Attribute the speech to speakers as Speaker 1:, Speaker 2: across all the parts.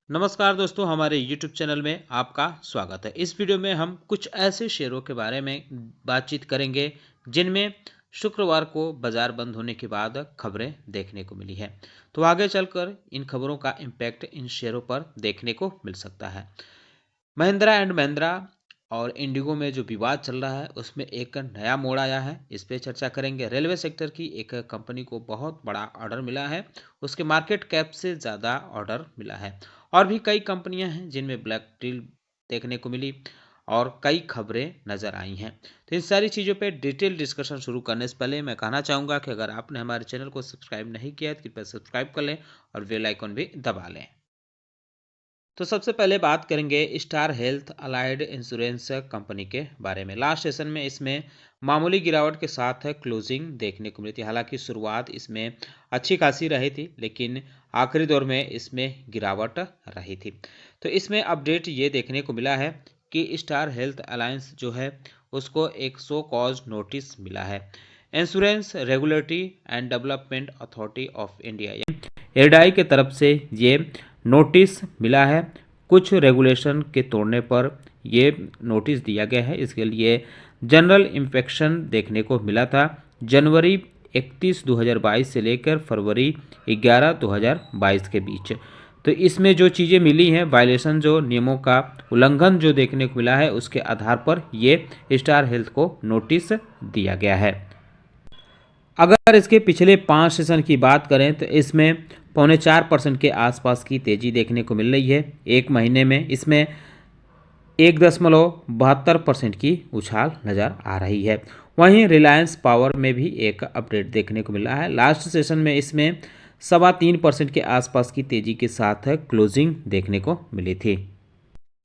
Speaker 1: नमस्कार दोस्तों, हमारे YouTube चैनल में आपका स्वागत है। इस वीडियो में हम कुछ ऐसे शेयरों के बारे में बातचीत करेंगे जिनमें शुक्रवार को बाजार बंद होने के बाद खबरें देखने को मिली है। तो आगे चलकर इन खबरों का इम्पैक्ट इन शेयरों पर देखने को मिल सकता है। महिंद्रा एंड महिंद्रा और इंडिगो में जो विवाद चल रहा है उसमें एक नया मोड़ आया है, इस पे चर्चा करेंगे। रेलवे सेक्टर की एक कंपनी को बहुत बड़ा ऑर्डर मिला है, उसके मार्केट कैप से ज़्यादा ऑर्डर मिला है। और भी कई कंपनियां हैं जिनमें ब्लैक डील देखने को मिली और कई खबरें नज़र आई हैं। तो इन सारी चीज़ों पे डिटेल डिस्कशन शुरू करने से पहले मैं कहना चाहूँगा कि अगर आपने हमारे चैनल को सब्सक्राइब नहीं किया है तो कृपया सब्सक्राइब कर लें और बेल आइकन भी दबा लें। तो सबसे पहले बात करेंगे star health allied insurance company के बारे में। लास्ट सेशन में इसमें मामूली गिरावट के साथ क्लोजिंग देखने को मिली थी। हालांकि शुरुआत इसमें अच्छी खासी रही थी, लेकिन आखिरी दौर में इसमें गिरावट रही थी। तो इसमें अपडेट ये देखने को मिला है कि स्टार हेल्थ अलायंस जो है उसको एक शो कॉज नोटिस मिला है। Insurance regulatory and development authority of India IRDAI के तरफ से ये नोटिस मिला है। कुछ रेगुलेशन के तोड़ने पर ये नोटिस दिया गया है। इसके लिए जनरल इंस्पेक्शन देखने को मिला था जनवरी 31 2022 से लेकर फरवरी 11 2022 के बीच। तो इसमें जो चीज़ें मिली हैं, वायलेशन जो नियमों का उल्लंघन जो देखने को मिला है, उसके आधार पर ये स्टार हेल्थ को नोटिस दिया गया है। अगर इसके पिछले 5 सेशन की बात करें तो इसमें 4.25% के आसपास की तेज़ी देखने को मिल रही है। एक महीने में इसमें 1.72% की उछाल नज़र आ रही है। वहीं रिलायंस पावर में भी एक अपडेट देखने को मिल रहा है। लास्ट सेशन में इसमें 3.25% के आसपास की तेज़ी के साथ क्लोजिंग देखने को मिली थी।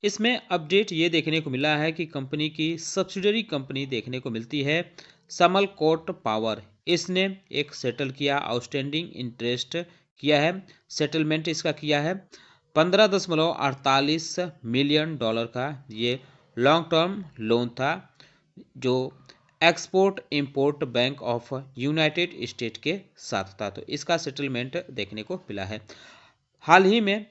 Speaker 1: इसमें अपडेट ये देखने को मिला है कि कंपनी की सब्सिडरी कंपनी देखने को मिलती है समलकोट पावर, इसने एक सेटल किया, आउटस्टैंडिंग इंटरेस्ट किया है। सेटलमेंट इसका किया है 15.48 मिलियन डॉलर का। ये लॉन्ग टर्म लोन था जो export import bank of United state के साथ था। तो इसका सेटलमेंट देखने को मिला है। हाल ही में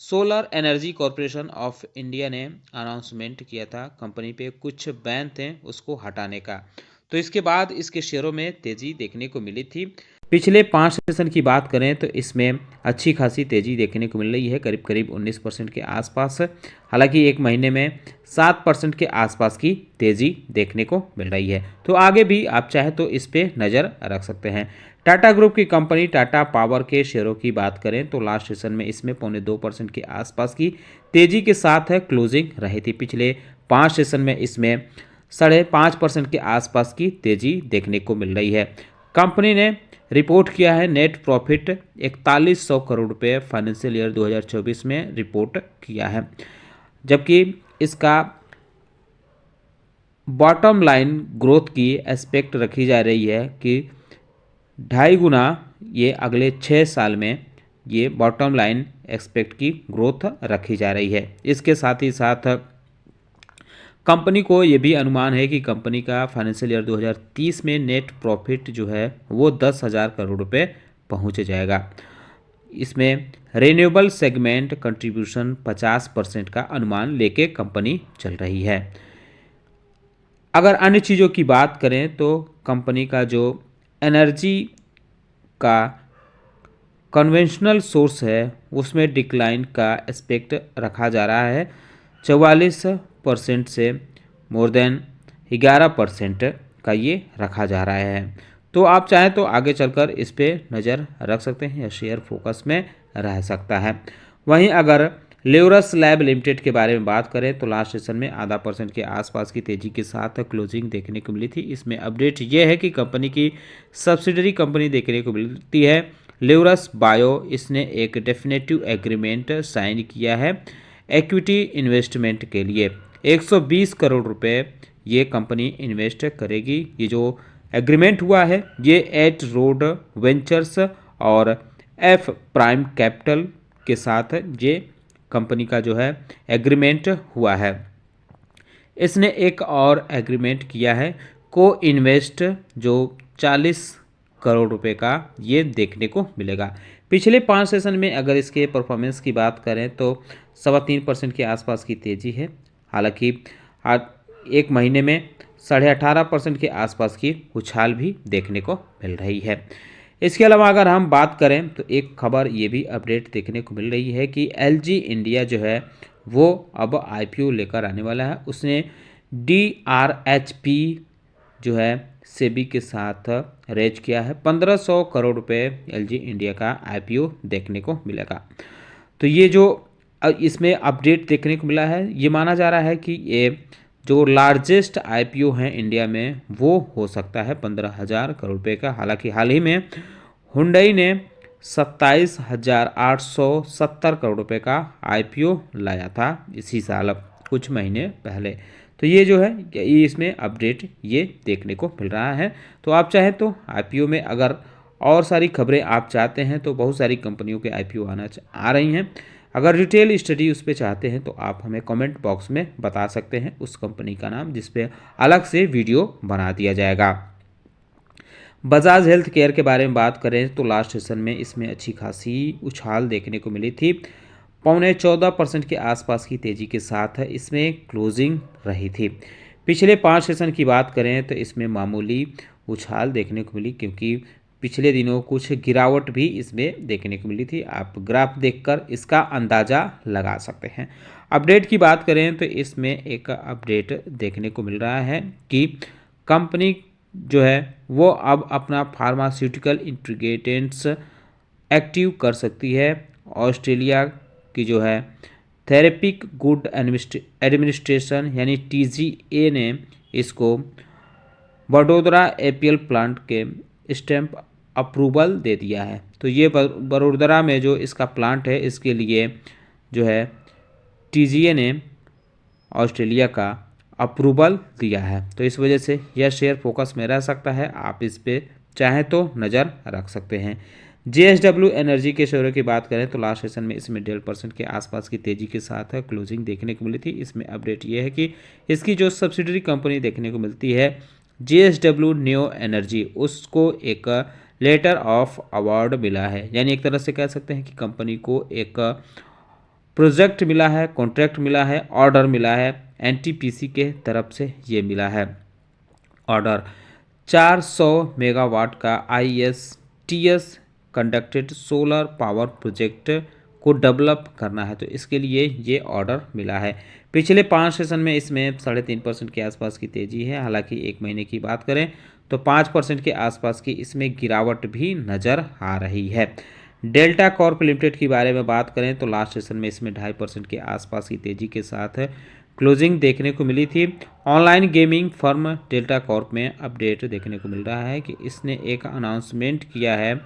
Speaker 1: solar energy corporation of India ने अनाउंसमेंट किया था कंपनी पे कुछ बैन थे उसको हटाने का। तो इसके बाद इसके शेयरों में तेज़ी देखने को मिली थी। पिछले 5 सेशन की बात करें तो इसमें अच्छी खासी तेज़ी देखने को मिल रही है, करीब करीब 19% के आसपास। हालांकि एक महीने में 7% के आसपास की तेज़ी देखने को मिल रही है। तो आगे भी आप चाहे तो इस पर नज़र रख सकते हैं। टाटा ग्रुप की कंपनी टाटा पावर के शेयरों की बात करें तो लास्ट सेशन में इसमें 2.25% के आसपास की तेज़ी के साथ क्लोजिंग रही थी। पिछले 5 सेशन में इसमें 5.5% के आसपास की तेज़ी देखने को मिल रही है। कंपनी ने रिपोर्ट किया है नेट प्रॉफिट 4100 करोड़ रुपए फाइनेंशियल ईयर 2024 में रिपोर्ट किया है, जबकि इसका बॉटम लाइन ग्रोथ की एस्पेक्ट रखी जा रही है कि 2.5 गुना ये अगले 6 साल में ये बॉटम लाइन एक्सपेक्ट की ग्रोथ रखी जा रही है। इसके साथ ही साथ कंपनी को ये भी अनुमान है कि कंपनी का फाइनेंशियल ईयर 2030 में नेट प्रॉफिट जो है वो 10,000 करोड़ रुपए पहुँच जाएगा। इसमें रिन्यूएबल सेगमेंट कंट्रीब्यूशन 50% का अनुमान लेके कंपनी चल रही है। अगर अन्य चीज़ों की बात करें तो कंपनी का जो एनर्जी का कन्वेंशनल सोर्स है उसमें डिक्लाइन का एस्पेक्ट रखा जा रहा है 44% से मोर देन 11% का ये रखा जा रहा है। तो आप चाहें तो आगे चलकर इस पर नज़र रख सकते हैं या शेयर फोकस में रह सकता है। वहीं अगर लेवरस लैब लिमिटेड के बारे में बात करें तो लास्ट सेशन में 0.5% के आसपास की तेज़ी के साथ क्लोजिंग देखने को मिली थी। इसमें अपडेट ये है कि कंपनी की सब्सिडरी कंपनी देखने को मिलती है लेवरस बायो, इसने एक डेफिनेटिव एग्रीमेंट साइन किया है इक्विटी इन्वेस्टमेंट के लिए 120 करोड़ रुपए ये कंपनी इन्वेस्ट करेगी। ये जो एग्रीमेंट हुआ है ये एट रोड वेंचर्स और एफ प्राइम कैपिटल के साथ ये कंपनी का जो है एग्रीमेंट हुआ है। इसने एक और एग्रीमेंट किया है को इन्वेस्ट जो 40 करोड़ रुपए का ये देखने को मिलेगा। पिछले 5 सेशन में अगर इसके परफॉर्मेंस की बात करें तो 3.25% के आसपास की तेज़ी है। हालांकि आज एक महीने में 18.5% के आसपास की उछाल भी देखने को मिल रही है। इसके अलावा अगर हम बात करें तो एक खबर ये भी अपडेट देखने को मिल रही है कि LG इंडिया जो है वो अब IPO लेकर आने वाला है। उसने DRHP जो है सेबी के साथ रेज किया है। 1500 करोड़ रुपए LG इंडिया का IPO देखने को मिलेगा। तो ये जो इसमें अपडेट देखने को मिला है, ये माना जा रहा है कि ये जो लार्जेस्ट IPO है इंडिया में वो हो सकता है 15,000 करोड़ रुपए का। हालांकि हाल ही में हुंडई ने 27,870 करोड़ रुपए का IPO लाया था इसी साल कुछ महीने पहले। तो ये जो है ये इसमें अपडेट ये देखने को मिल रहा है। तो आप चाहें तो IPO में अगर और सारी खबरें आप चाहते हैं तो बहुत सारी कंपनियों के IPO आ रही हैं। अगर डिटेल स्टडी उस पर चाहते हैं तो आप हमें कमेंट बॉक्स में बता सकते हैं उस कंपनी का नाम, जिस पे अलग से वीडियो बना दिया जाएगा। बजाज हेल्थ केयर के बारे में बात करें तो लास्ट सेशन में इसमें अच्छी खासी उछाल देखने को मिली थी। 14.25% के आसपास की तेज़ी के साथ इसमें क्लोजिंग रही थी। पिछले 5 सेशन की बात करें तो इसमें मामूली उछाल देखने को मिली, क्योंकि पिछले दिनों कुछ गिरावट भी इसमें देखने को मिली थी। आप ग्राफ देखकर इसका अंदाज़ा लगा सकते हैं। अपडेट की बात करें तो इसमें एक अपडेट देखने को मिल रहा है कि कंपनी जो है वो अब अपना फार्मास्यूटिकल इंटीग्रेटेंट्स एक्टिव कर सकती है। ऑस्ट्रेलिया की जो है थेरेपिक गुड एडमिनिस्ट्रेशन यानी TGA ने इसको वडोदरा APL प्लांट के स्टैंप अप्रूवल दे दिया है। तो ये वडोदरा में जो इसका प्लांट है इसके लिए जो है TGA ने ऑस्ट्रेलिया का अप्रूवल दिया है। तो इस वजह से यह शेयर फोकस में रह सकता है, आप इस पे चाहें तो नज़र रख सकते हैं। JSW एनर्जी के शेयरों की बात करें तो लास्ट सेशन में इसमें 1.5% के आसपास की तेज़ी के साथ क्लोजिंग देखने को मिली थी। इसमें अपडेट ये है कि इसकी जो सब्सिडरी कंपनी देखने को मिलती है JSW न्यू एनर्जी, उसको एक लेटर ऑफ अवार्ड मिला है। यानी एक तरह से कह सकते हैं कि कंपनी को एक प्रोजेक्ट मिला है, कॉन्ट्रैक्ट मिला है, ऑर्डर मिला है, NTPC के तरफ से ये मिला है ऑर्डर। 400 मेगावाट का ISTS conducted solar power project को डेवलप करना है, तो इसके लिए ये ऑर्डर मिला है। पिछले 5 सेशन में इसमें 3.5% के आसपास की तेज़ी है। हालांकि एक महीने की बात करें तो 5% के आसपास की इसमें गिरावट भी नज़र आ रही है। डेल्टा कॉर्प लिमिटेड के बारे में बात करें तो लास्ट सेशन में इसमें 2.5% के आसपास की तेज़ी के साथ क्लोजिंग देखने को मिली थी। Online gaming firm delta Corp में अपडेट देखने को मिल रहा है कि इसने एक अनाउंसमेंट किया है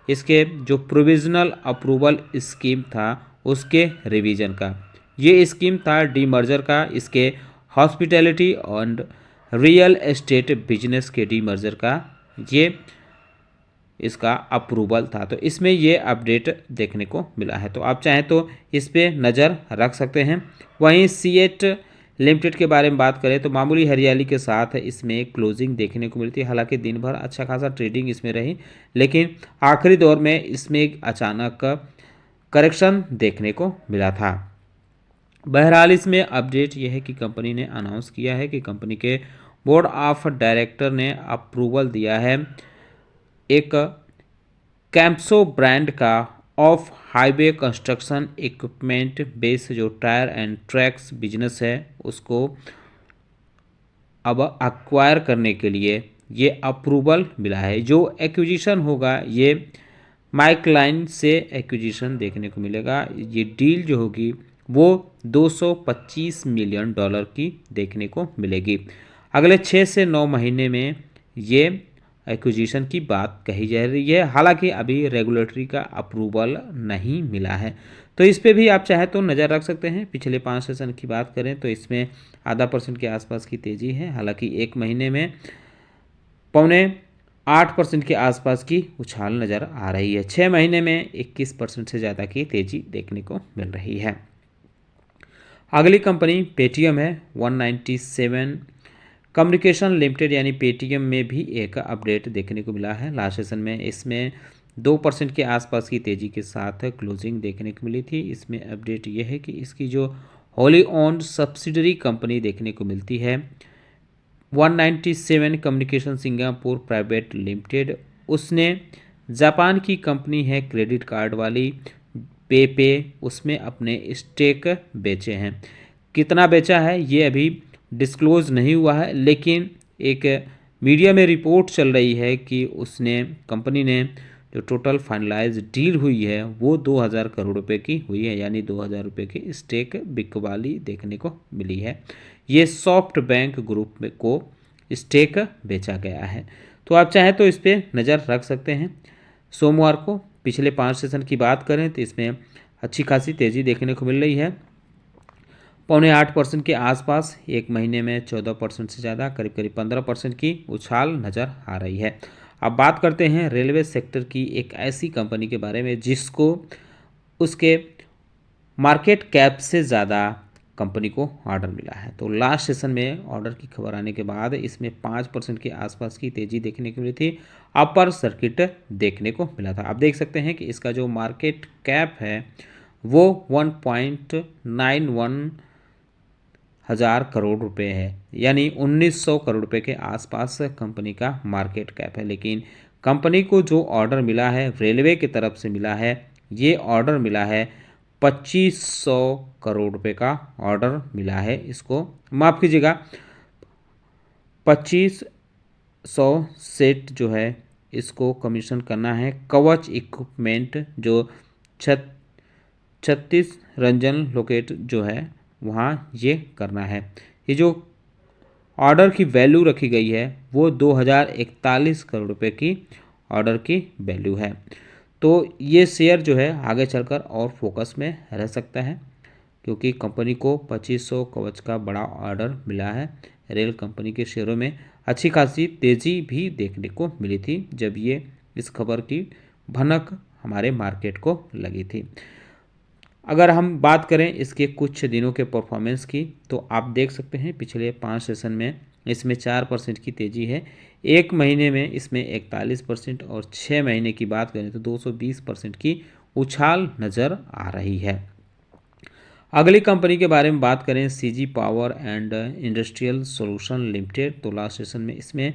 Speaker 1: इसके जो प्रोविजनल अप्रूवल स्कीम था उसके रिवीजन का। ये स्कीम था डीमर्जर का, इसके hospitality and real estate business के डीमर्जर का ये इसका अप्रूवल था। तो इसमें ये अपडेट देखने को मिला है, तो आप चाहें तो इस पर नज़र रख सकते हैं। वहीं सीएट लिमिटेड के बारे में बात करें तो मामूली हरियाली के साथ इसमें क्लोजिंग देखने को मिलती है। हालांकि दिन भर अच्छा खासा ट्रेडिंग इसमें रही, लेकिन आखिरी दौर में इसमें एक अचानक करेक्शन देखने को मिला था। बहरहाल इसमें अपडेट यह है कि कंपनी ने अनाउंस किया है कि कंपनी के बोर्ड ऑफ डायरेक्टर ने अप्रूवल दिया है एक कैंप्सो ब्रांड का of highway construction equipment base जो टायर एंड ट्रैक्स बिजनेस है उसको अब एक्वायर करने के लिए ये अप्रूवल मिला है। जो एक्विजिशन होगा ये माइकलाइन से एक्विजिशन देखने को मिलेगा। ये डील जो होगी वो $225 मिलियन की देखने को मिलेगी। अगले 6 से 9 महीने में ये एक्विजिशन की बात कही जा रही है। हालांकि अभी रेगुलेटरी का अप्रूवल नहीं मिला है, तो इस पे भी आप चाहे तो नज़र रख सकते हैं। पिछले 5 सेशन की बात करें तो इसमें 0.5% के आसपास की तेज़ी है। हालांकि एक महीने में 7.25% के आसपास की उछाल नज़र आ रही है। 6 महीने में 21% से ज़्यादा की तेज़ी देखने को मिल रही है। अगली कंपनी पेटीएम है। 197 कम्युनिकेशन लिमिटेड यानी पेटीएम में भी एक अपडेट देखने को मिला है लास्ट सेशन में। इसमें 2% के आसपास की तेज़ी के साथ क्लोजिंग देखने को मिली थी। इसमें अपडेट ये है कि इसकी जो होली ओन्ड सब्सिडरी कंपनी देखने को मिलती है 197 कम्युनिकेशन सिंगापुर प्राइवेट लिमिटेड, उसने जापान की कंपनी है क्रेडिट कार्ड वाली पे उसमें अपने स्टेक बेचे हैं। कितना बेचा है ये अभी डिस्क्लोज नहीं हुआ है, लेकिन एक मीडिया में रिपोर्ट चल रही है कि उसने कंपनी ने जो टोटल फाइनलाइज डील हुई है वो 2000 करोड़ रुपए की हुई है, यानी 2000 रुपये की स्टेक बिकवाली देखने को मिली है। ये सॉफ्ट बैंक ग्रुप को स्टेक बेचा गया है। तो आप चाहें तो इस पर नज़र रख सकते हैं। सोमवार को पिछले 5 सेशन की बात करें तो इसमें अच्छी खासी तेज़ी देखने को मिल रही है, 7.25% के आसपास। एक महीने में 14% से ज़्यादा, करीब करीब 15% की उछाल नज़र आ रही है। अब बात करते हैं रेलवे सेक्टर की एक ऐसी कंपनी के बारे में जिसको उसके मार्केट कैप से ज़्यादा कंपनी को ऑर्डर मिला है। तो लास्ट सेशन में ऑर्डर की खबर आने के बाद इसमें 5% के आसपास की तेज़ी देखने को मिली थी, अपर सर्किट देखने को मिला था। आप देख सकते हैं कि इसका जो मार्केट कैप है वो 1.91 हज़ार करोड़ रुपए है, यानी 1900 करोड़ रुपए के आसपास कंपनी का मार्केट कैप है। लेकिन कंपनी को जो ऑर्डर मिला है रेलवे की तरफ से मिला है, ये ऑर्डर मिला है 2500 करोड़ रुपए का ऑर्डर मिला है। इसको माफ़ कीजिएगा, 2500 सेट जो है इसको कमीशन करना है कवच इक्विपमेंट जो 36 रंजन लोकेट जो है वहाँ ये करना है। ये जो ऑर्डर की वैल्यू रखी गई है वो 2041 करोड़ रुपए की ऑर्डर की वैल्यू है। तो ये शेयर जो है आगे चलकर और फोकस में रह सकता है, क्योंकि कंपनी को 2500 कवच का बड़ा ऑर्डर मिला है। रेल कंपनी के शेयरों में अच्छी खासी तेज़ी भी देखने को मिली थी जब ये इस खबर की भनक हमारे मार्केट को लगी थी। अगर हम बात करें इसके कुछ दिनों के परफॉर्मेंस की तो आप देख सकते हैं पिछले 5 सेशन में इसमें 4% की तेज़ी है, एक महीने में इसमें 41% और 6 महीने की बात करें तो 220% की उछाल नज़र आ रही है। अगली कंपनी के बारे में बात करें CG power and industrial solution limited, तो लास्ट सेशन में इसमें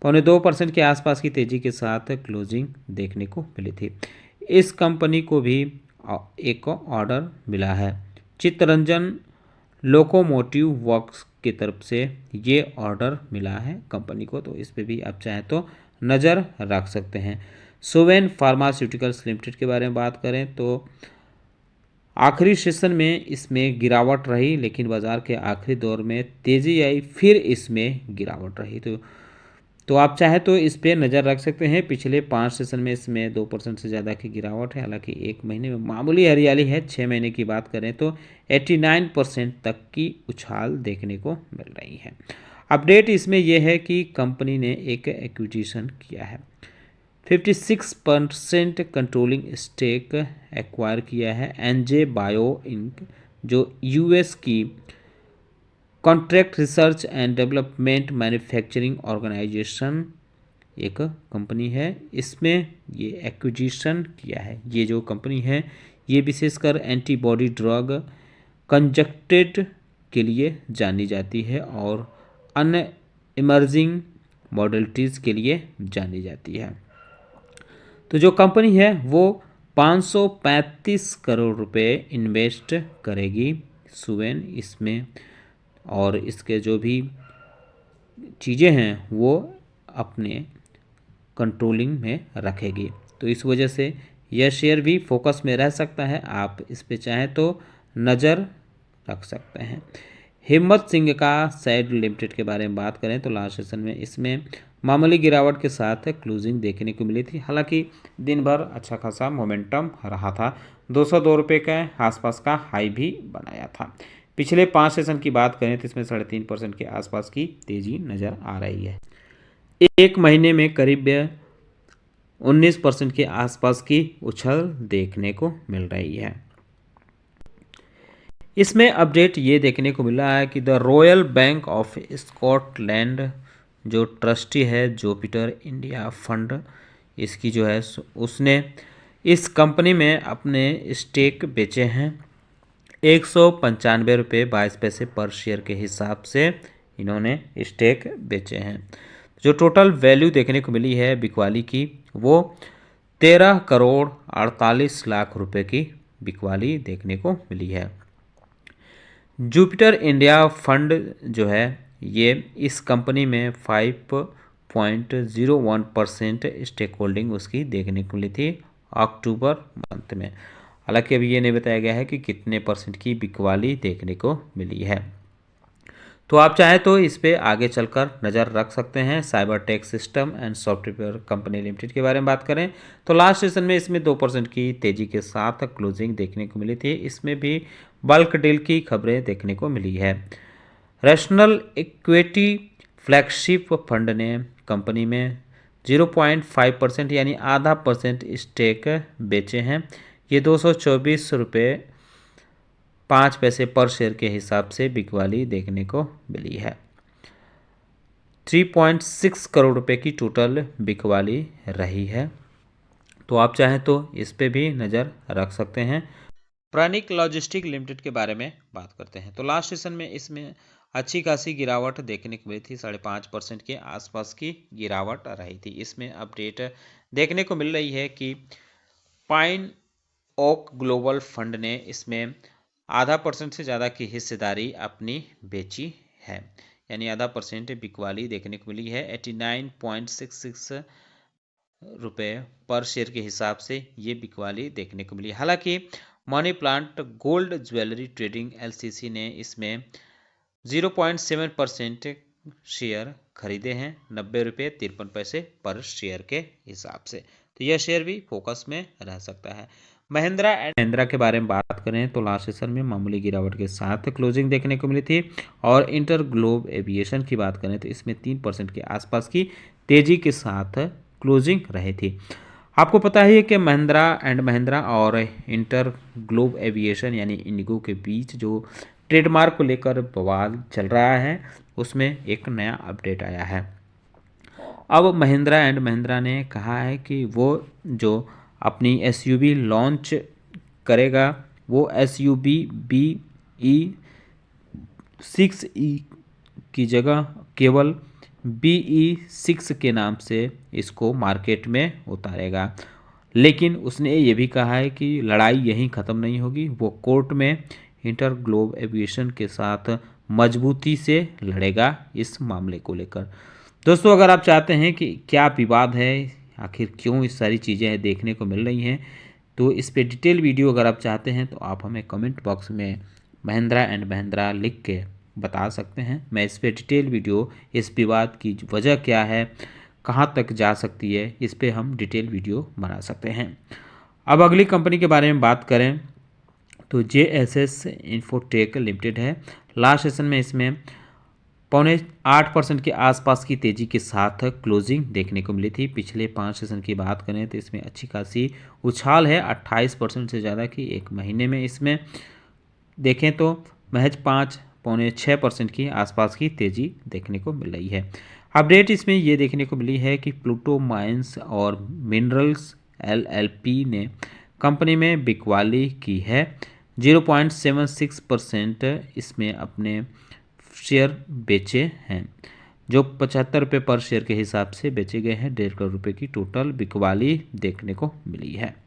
Speaker 1: 2.25% के आसपास की तेज़ी के साथ क्लोजिंग देखने को मिली थी। इस कंपनी को भी एक ऑर्डर मिला है चित्तरंजन लोकोमोटिव वर्क्स की तरफ से, ये ऑर्डर मिला है कंपनी को, तो इस पे भी आप चाहें तो नज़र रख सकते हैं। सुवेन फार्मास्यूटिकल्स लिमिटेड के बारे में बात करें तो आखिरी सेशन में इसमें गिरावट रही, लेकिन बाज़ार के आखिरी दौर में तेज़ी आई, फिर इसमें गिरावट रही। तो आप चाहे तो इस पर नज़र रख सकते हैं। पिछले 5 सेशन में इसमें 2% से ज़्यादा की गिरावट है, हालांकि एक महीने में मामूली हरियाली है। 6 महीने की बात करें तो 89% तक की उछाल देखने को मिल रही है। अपडेट इसमें यह है कि कंपनी ने एक एक्विजिशन किया है, 56% कंट्रोलिंग स्टेक एक्वायर किया है एनजे बायो इंक, जो यूएस की contract research and development manufacturing organisation एक कंपनी है, इसमें ये एक्विजिशन किया है। ये जो कंपनी है ये विशेषकर एंटीबॉडी ड्रग कंजक्टेड के लिए जानी जाती है और अन्य इमर्जिंग मॉडलिटीज़ के लिए जानी जाती है। तो जो कंपनी है वो 535 करोड़ रुपए इन्वेस्ट करेगी सुवेन इसमें, और इसके जो भी चीज़ें हैं वो अपने कंट्रोलिंग में रखेगी। तो इस वजह से यह शेयर भी फोकस में रह सकता है, आप इस पे चाहें तो नज़र रख सकते हैं। हिम्मत सिंह का सैड लिमिटेड के बारे में बात करें तो लास्ट सेशन में इसमें मामूली गिरावट के साथ क्लोजिंग देखने को मिली थी, हालांकि दिन भर अच्छा खासा मोमेंटम रहा था, 202 रुपये के आसपास का हाई भी बनाया था। पिछले 5 सेशन की बात करें तो इसमें 3.5% के आसपास की तेज़ी नज़र आ रही है। एक महीने में करीब 19% के आसपास की उछल देखने को मिल रही है। इसमें अपडेट ये देखने को मिला है कि the royal bank of Scotland जो ट्रस्टी है जुपिटर इंडिया फंड, इसकी जो है उसने इस कंपनी में अपने स्टेक बेचे हैं 195 रुपये 22 पैसे पर शेयर के हिसाब से इन्होंने स्टेक बेचे हैं। जो टोटल वैल्यू देखने को मिली है बिकवाली की वो 13 करोड़ 48 लाख रुपए की बिकवाली देखने को मिली है। जुपिटर इंडिया फंड जो है ये इस कंपनी में 5.01% स्टेक होल्डिंग उसकी देखने को मिली थी अक्टूबर मंथ में। हालांकि अभी ये नहीं बताया गया है कि कितने परसेंट की बिकवाली देखने को मिली है। तो आप चाहें तो इस पे आगे चलकर नज़र रख सकते हैं। Cyber tech system and software company limited के बारे में बात करें तो लास्ट सेशन में इसमें 2% की तेज़ी के साथ क्लोजिंग देखने को मिली थी। इसमें भी बल्क डील की खबरें देखने को मिली है। रैशनल इक्विटी फ्लैगशिप फंड ने कंपनी में 0.5% यानी आधा % स्टेक बेचे हैं। ये 224 रुपये 5 पैसे पर शेयर के हिसाब से बिकवाली देखने को मिली है। 3.6 करोड़ रुपए की टोटल बिकवाली रही है। तो आप चाहें तो इस पे भी नज़र रख सकते हैं। प्राणिक लॉजिस्टिक लिमिटेड के बारे में बात करते हैं तो लास्ट सेशन में इसमें अच्छी खासी गिरावट देखने को मिली थी। 5.5% के आसपास की गिरावट रही थी। इसमें अपडेट देखने को मिल रही है कि पाइन ओक ग्लोबल फंड ने इसमें आधा % से ज़्यादा की हिस्सेदारी अपनी बेची है, यानी आधा % बिकवाली देखने को मिली है। 89.66 रुपये पर शेयर के हिसाब से ये बिकवाली देखने को मिली। हालांकि money plant gold jewellery trading LCC ने इसमें 0.7% शेयर खरीदे हैं 90 रुपये 53 पैसे पर शेयर के हिसाब से। तो यह शेयर भी फोकस में रह सकता है। महिंद्रा एंड महिंद्रा के बारे में बात करें तो लास्ट सेशन में मामूली गिरावट के साथ क्लोजिंग देखने को मिली थी। और इंटर ग्लोब एविएशन की बात करें तो इसमें 3% के आसपास की तेजी के साथ क्लोजिंग रही थी। आपको पता ही है कि महिंद्रा एंड महिंद्रा और इंटर ग्लोब एविएशन यानी इंडिगो के बीच जो ट्रेडमार्क को लेकर बवाल चल रहा है उसमें एक नया अपडेट आया है। अब महिंद्रा एंड महिंद्रा ने कहा है कि वो जो अपनी एसयूवी लॉन्च करेगा वो एसयूवी BE6E की जगह केवल BE6 के नाम से इसको मार्केट में उतारेगा। लेकिन उसने ये भी कहा है कि लड़ाई यहीं ख़त्म नहीं होगी, वो कोर्ट में इंटर ग्लोब एविएशन के साथ मजबूती से लड़ेगा इस मामले को लेकर। दोस्तों अगर आप चाहते हैं कि क्या विवाद है, आखिर क्यों इस सारी चीज़ें देखने को मिल रही हैं, तो इस पे डिटेल वीडियो अगर आप चाहते हैं तो आप हमें कमेंट बॉक्स में महिंद्रा एंड महिंद्रा लिख के बता सकते हैं। मैं इस पे डिटेल वीडियो, इस विवाद की वजह क्या है, कहाँ तक जा सकती है, इस पे हम डिटेल वीडियो बना सकते हैं। अब अगली कंपनी के बारे में बात करें तो JSS इन्फोटेक लिमिटेड है। लास्ट सेशन में इसमें 7.8% के आसपास की तेज़ी के साथ क्लोजिंग देखने को मिली थी। पिछले 5 सेशन की बात करें तो इसमें अच्छी खासी उछाल है 28% से ज़्यादा की एक महीने में। इसमें देखें तो महज 5.6% की आसपास की तेज़ी देखने को मिल रही है। अपडेट इसमें ये देखने को मिली है कि प्लूटो माइंस और मिनरल्स LLP ने कंपनी में बिकवाली की है 0.76% इसमें अपने शेयर बेचे हैं जो 75 रुपये पर शेयर के हिसाब से बेचे गए हैं। 1.5 करोड़ रुपए की टोटल बिकवाली देखने को मिली है।